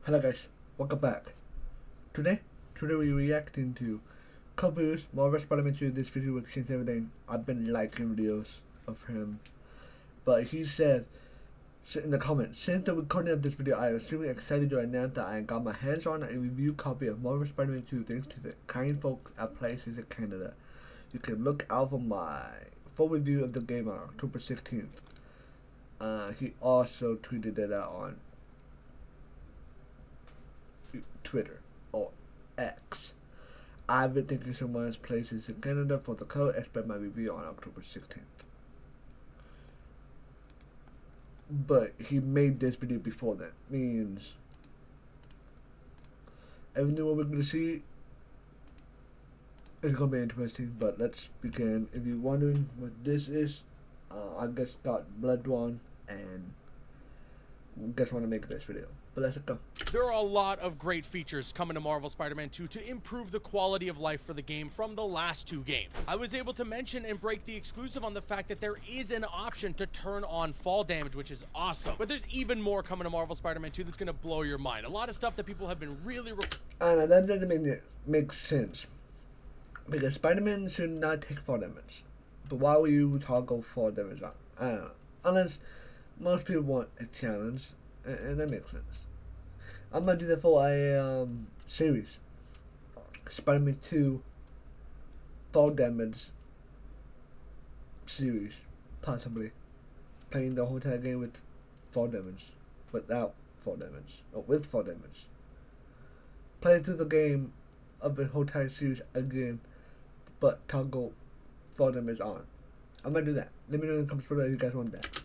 Hello guys, welcome back. Today we're reacting to Caboose, Marvel Spider-Man 2. This video will change everything. I've been liking videos of him, but he said in the comments, since the recording of this video, I am extremely excited to announce that I got my hands on a review copy of Marvel Spider-Man 2 thanks to the kind folks at PlayStation Canada. You can look out for my full review of the game on October 16th. He also tweeted it out on Twitter or X. I've been thanking so much PlayStation Canada for the code. Expect my review on October 16th. But he made this video before that. Means everything what we're gonna see is gonna be interesting. But let's begin. If you're wondering what this is, I just got Blood Drawn and just want to make this video. But let's go. There are a lot of great features coming to Marvel Spider-Man 2 to improve the quality of life for the game from the last two games. I was able to mention and break the exclusive on the fact that there is an option to turn on fall damage, which is awesome. But there's even more coming to Marvel Spider-Man 2 that's going to blow your mind. A lot of stuff that people have been really... And that doesn't make sense. Because Spider-Man should not take fall damage. But why would you toggle fall damage on? I don't know. Unless most people want a challenge. And that makes sense. I'm gonna do that for a series. Spider-Man 2 fall damage series, possibly playing the whole entire game with fall damage, without fall damage, or with fall damage. Play through the game of the whole entire series again, but toggle fall damage on. I'm gonna do that. Let me know in the comments below if you guys want that.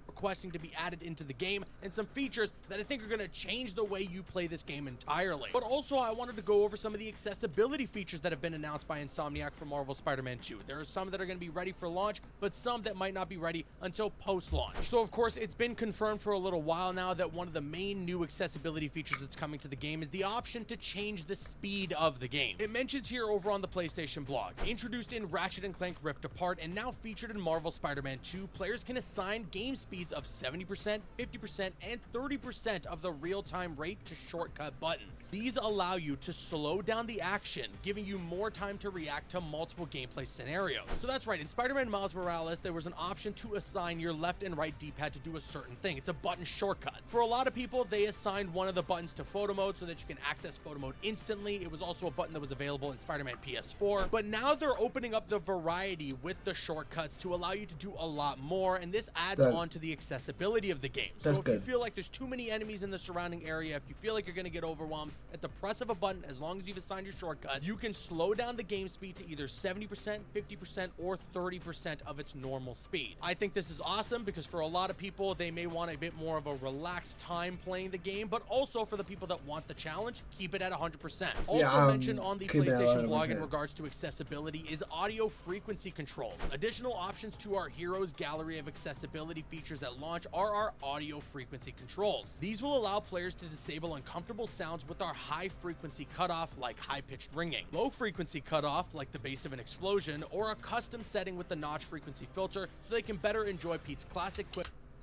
Requesting to be added into the game, and some features that I think are going to change the way you play this game entirely. But also I wanted to go over some of the accessibility features that have been announced by Insomniac for Marvel Spider-Man 2. There are some that are going to be ready for launch, but some that might not be ready until post-launch. So of course it's been confirmed for a little while now that one of the main new accessibility features that's coming to the game is the option to change the speed of the game. It mentions here over on the PlayStation blog, introduced in Ratchet & Clank Rift Apart and now featured in Marvel Spider-Man 2, players can assign game speeds of 70%, 50%, and 30% of the real-time rate to shortcut buttons. These allow you to slow down the action, giving you more time to react to multiple gameplay scenarios. So that's right, in Spider-Man Miles Morales, there was an option to assign your left and right D-pad to do a certain thing. It's a button shortcut. For a lot of people, they assigned one of the buttons to photo mode so that you can access photo mode instantly. It was also a button that was available in Spider-Man PS4, but now they're opening up the variety with the shortcuts to allow you to do a lot more, and this adds on to the accessibility of the game. So if you feel like there's too many enemies in the surrounding area, if you feel like you're going to get overwhelmed, at the press of a button, as long as you've assigned your shortcut, you can slow down the game speed to either 70%, 50%, or 30% of its normal speed. I think this is awesome because for a lot of people, they may want a bit more of a relaxed time playing the game, but also for the people that want the challenge, keep it at 100%. Also mentioned on the PlayStation blog in regards to accessibility is audio frequency controls. Additional options to our heroes gallery of accessibility features at launch are our audio frequency controls. These will allow players to disable uncomfortable sounds with our high frequency cutoff like high-pitched ringing, low frequency cutoff like the bass of an explosion, or a custom setting with the notch frequency filter so they can better enjoy Pete's classic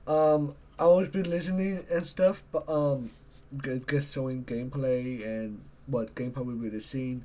I always been listening and stuff, but just showing gameplay and what gameplay we would have seen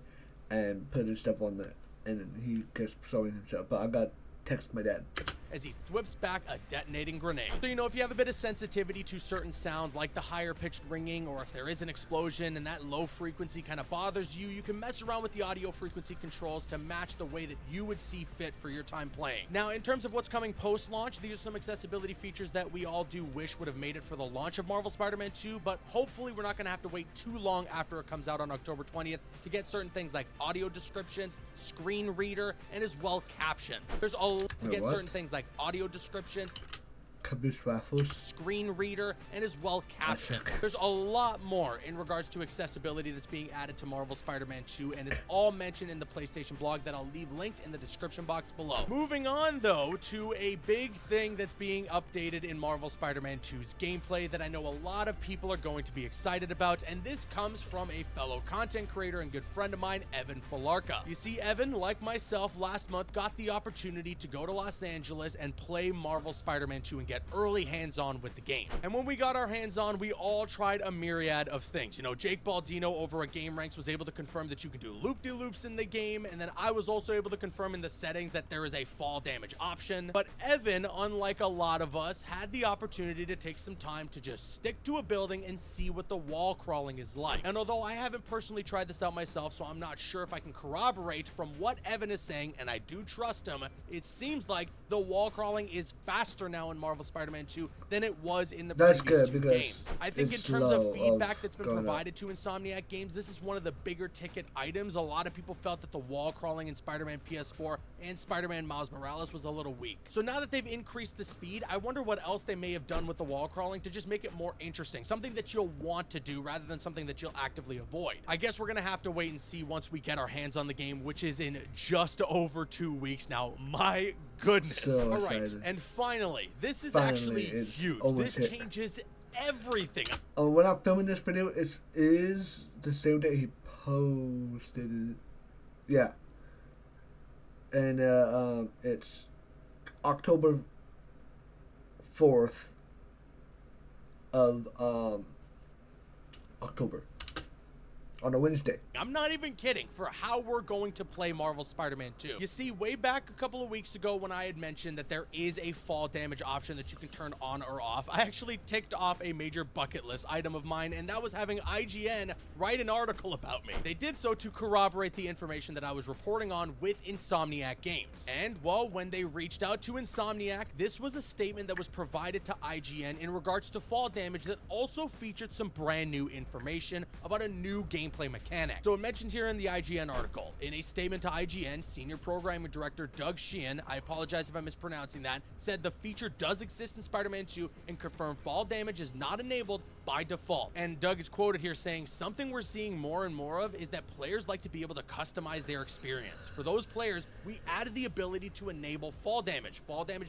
and putting stuff on there, and then he just showing himself. But I got text my dad as he whips back a detonating grenade. So, you know, if you have a bit of sensitivity to certain sounds like the higher pitched ringing, or if there is an explosion and that low frequency kind of bothers you, you can mess around with the audio frequency controls to match the way that you would see fit for your time playing. Now, in terms of what's coming post-launch, these are some accessibility features that we all do wish would have made it for the launch of Marvel Spider-Man 2, but hopefully we're not going to have to wait too long after it comes out on October 20th to get certain things like audio descriptions, screen reader, and as well captions. There's a lot to get certain things like audio descriptions, Caboose Raffles, screen reader, and as well captions. There's a lot more in regards to accessibility that's being added to Marvel Spider-Man 2, and it's all mentioned in the PlayStation blog that I'll leave linked in the description box below. Moving on though to a big thing that's being updated in Marvel Spider-Man 2's gameplay that I know a lot of people are going to be excited about, and this comes from a fellow content creator and good friend of mine, Evan Falarka. You see, Evan, like myself, last month got the opportunity to go to Los Angeles and play Marvel Spider-Man 2 and get early hands-on with the game. And when we got our hands on, we all tried a myriad of things. You know, Jake Baldino over at GameRanks was able to confirm that you can do loop-de-loops in the game, and then I was also able to confirm in the settings that there is a fall damage option. But Evan, unlike a lot of us, had the opportunity to take some time to just stick to a building and see what the wall crawling is like. And although I haven't personally tried this out myself, so I'm not sure if I can corroborate from what Evan is saying, and I do trust him, it seems like the wall crawling is faster now in Marvel Spider-Man 2 than it was in the previous two games. I think in terms of feedback that's been provided to Insomniac Games, this is one of the bigger ticket items. A lot of people felt that the wall crawling in Spider-Man PS4 and Spider-Man Miles Morales was a little weak. So now that they've increased the speed, I wonder what else they may have done with the wall crawling to just make it more interesting, something that you'll want to do rather than something that you'll actively avoid. I guess we're gonna have to wait and see once we get our hands on the game, which is in just over 2 weeks now. My goodness. So all right, excited. and finally, this is Finally, actually it's huge. almost This hit. changes everything. When I'm filming this video, it is the same day he posted it. Yeah. And it's October 4th of October. On a Wednesday. I'm not even kidding for how we're going to play Marvel Spider-Man 2. You see, way back a couple of weeks ago when I had mentioned that there is a fall damage option that you can turn on or off, I actually ticked off a major bucket list item of mine, and that was having IGN write an article about me. They did so to corroborate the information that I was reporting on with Insomniac Games. And, well, when they reached out to Insomniac, this was a statement that was provided to IGN in regards to fall damage that also featured some brand new information about a new gameplay mechanic. So it mentioned here in the IGN article, in a statement to IGN, Senior Programming Director Doug Sheehan, I apologize if I'm mispronouncing that, said the feature does exist in Spider-Man 2 and confirmed fall damage is not enabled by default. And Doug is quoted here saying, something we're seeing more and more of is that players like to be able to customize their experience. For those players, we added the ability to enable fall damage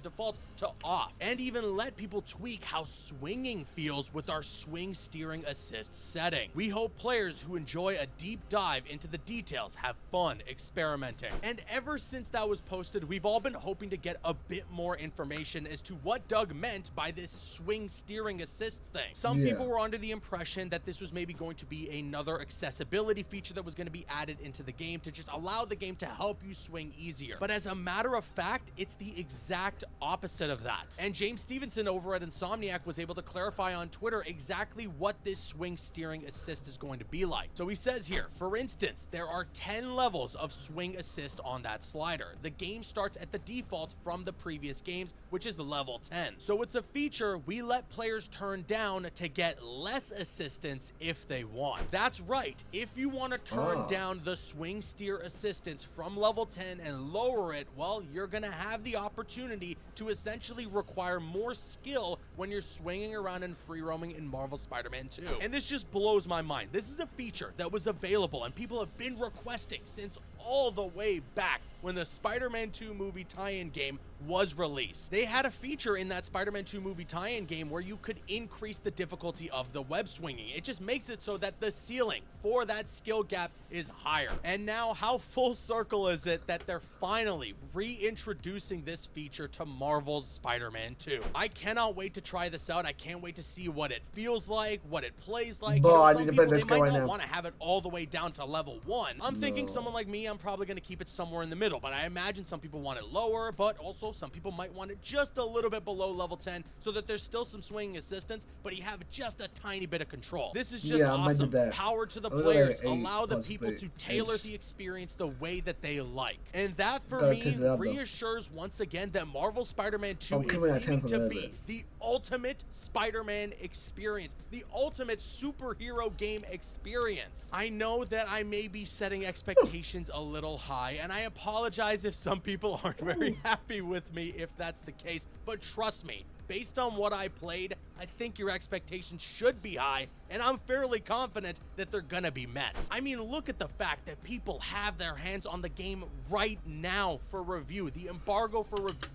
defaults to off, and even let people tweak how swinging feels with our swing steering assist setting. We hope players who enjoy a deep dive into the details have fun experimenting. And ever since that was posted, we've all been hoping to get a bit more information as to what Doug meant by this swing steering assist thing. Some people were under the impression that this was maybe going to be another accessibility feature that was going to be added into the game to just allow the game to help you swing easier. But as a matter of fact, it's the exact opposite of that. And James Stevenson over at Insomniac was able to clarify on Twitter exactly what this swing steering assist is going to be like. So he says here, for instance, there are 10 levels of swing assist on that slider. The game starts at the default from the previous games, which is the level 10. So it's a feature we let players turn down to get less assistance if they want. That's right. If you want to turn down the swing steer assistance from level 10 and lower it, well, you're going to have the opportunity to essentially require more skill when you're swinging around and free roaming in Marvel Spider-Man 2. And this just blows my mind. This is a feature that was available and people have been requesting since all the way back when the Spider-Man 2 movie tie-in game was released. They had a feature in that Spider-Man 2 movie tie-in game where you could increase the difficulty of the web swinging. It just makes it so that the ceiling for that skill gap is higher. And now how full circle is it that they're finally reintroducing this feature to Marvel's Spider-Man 2? I cannot wait to try this out. I can't wait to see what it feels like, what it plays like. Bro, I some need to people, play this they might right not now. want to have it all the way down to level 1. I'm thinking someone like me, I'm probably going to keep it somewhere in the middle, but I imagine some people want it lower, but also some people might want it just a little bit below level 10 so that there's still some swinging assistance, but you have just a tiny bit of control. This is just awesome. Power to the players. Allow the people to tailor the experience the way that they like. And that, for me, reassures once again that Marvel Spider-Man 2 is seeming to be the ultimate Spider-Man experience, the ultimate superhero game experience. I know that I may be setting expectations a little high, and I apologize if some people aren't very happy with me if that's the case, but trust me, based on what I played, I think your expectations should be high, and I'm fairly confident that they're gonna be met. I mean, look at the fact that people have their hands on the game right now for review. The embargo for review.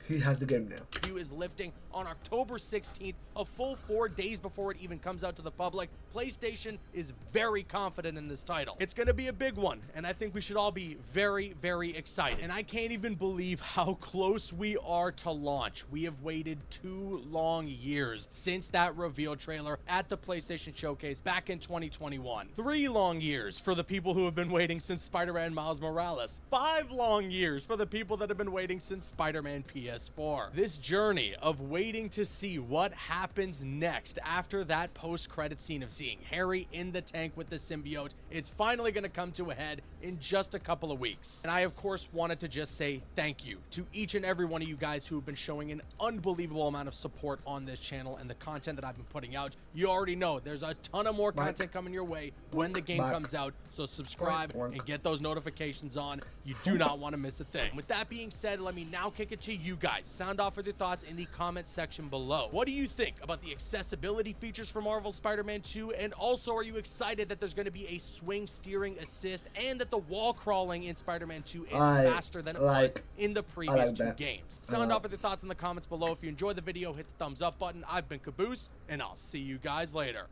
he has the game now. Is lifting on October 16th, a full 4 days before it even comes out to the public. PlayStation is very confident in this title. It's going to be a big one, and I think we should all be very, very excited. And I can't even believe how close we are to launch. We have waited 2 long years since that reveal trailer at the PlayStation Showcase back in 2021. 3 long years for the people who have been waiting since Spider-Man Miles Morales. 5 long years for the people that have been waiting since Spider-Man PS4. This journey of waiting to see what happens next after that post-credit scene of seeing Harry in the tank with the symbiote, it's finally going to come to a head in just a couple of weeks. And I, of course, wanted to just say thank you to each and every one of you guys who have been showing an unbelievable amount of support on this channel and the content that I've been putting out. You already know there's a ton of more content coming your way when the game comes out, so subscribe and get those notifications on. You do not want to miss a thing. With that being said, let me now kick it to you guys. Sound off with your thoughts in the comment section below. What do you think about the accessibility features for Marvel Spider-Man 2? And also, are you excited that there's going to be a swing steering assist and that the wall crawling in Spider-Man 2 is faster than it was in the previous 2 games? Sound off with your thoughts in the comments below. If you enjoyed the video, hit the thumbs up button. I've been Caboose, and I'll see you guys later.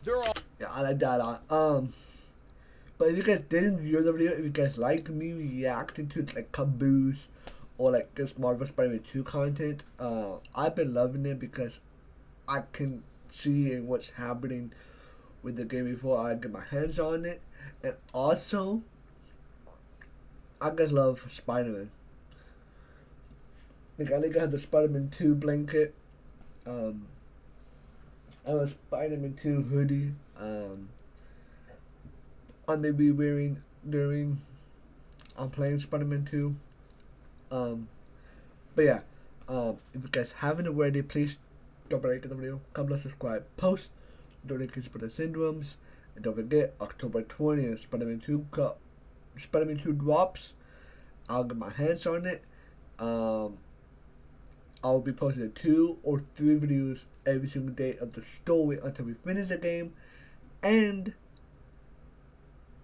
Yeah, I like that. But if you guys didn't enjoy the video, if you guys like me reacting to like Caboose or like this Marvel Spider-Man 2 content, I've been loving it because I can see what's happening with the game before I get my hands on it. And also, I guys love Spider-Man. Like, I think I have the Spider-Man 2 blanket. I have a Spider-Man 2 hoodie. I may be wearing during I'm playing Spider-Man 2. But yeah, if you guys haven't already, please don't forget to like the video, comment, subscribe, post, donate to Spider Syndromes, and don't forget October 20th, Spider-Man 2 drops. I'll get my hands on it. I'll be posting 2 or 3 videos every single day of the story until we finish the game, and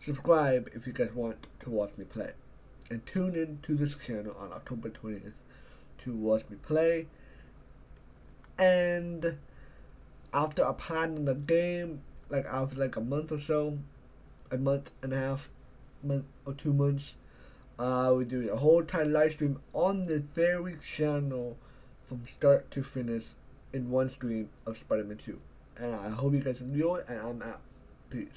subscribe if you guys want to watch me play. And tune in to this channel on October 20th to watch me play. And after applying the game, like after like a month or so, a month and a half, month or 2 months, we do a whole entire live stream on this very channel from start to finish in one stream of Spider-Man 2. And I hope you guys enjoy, and I'm out. Peace.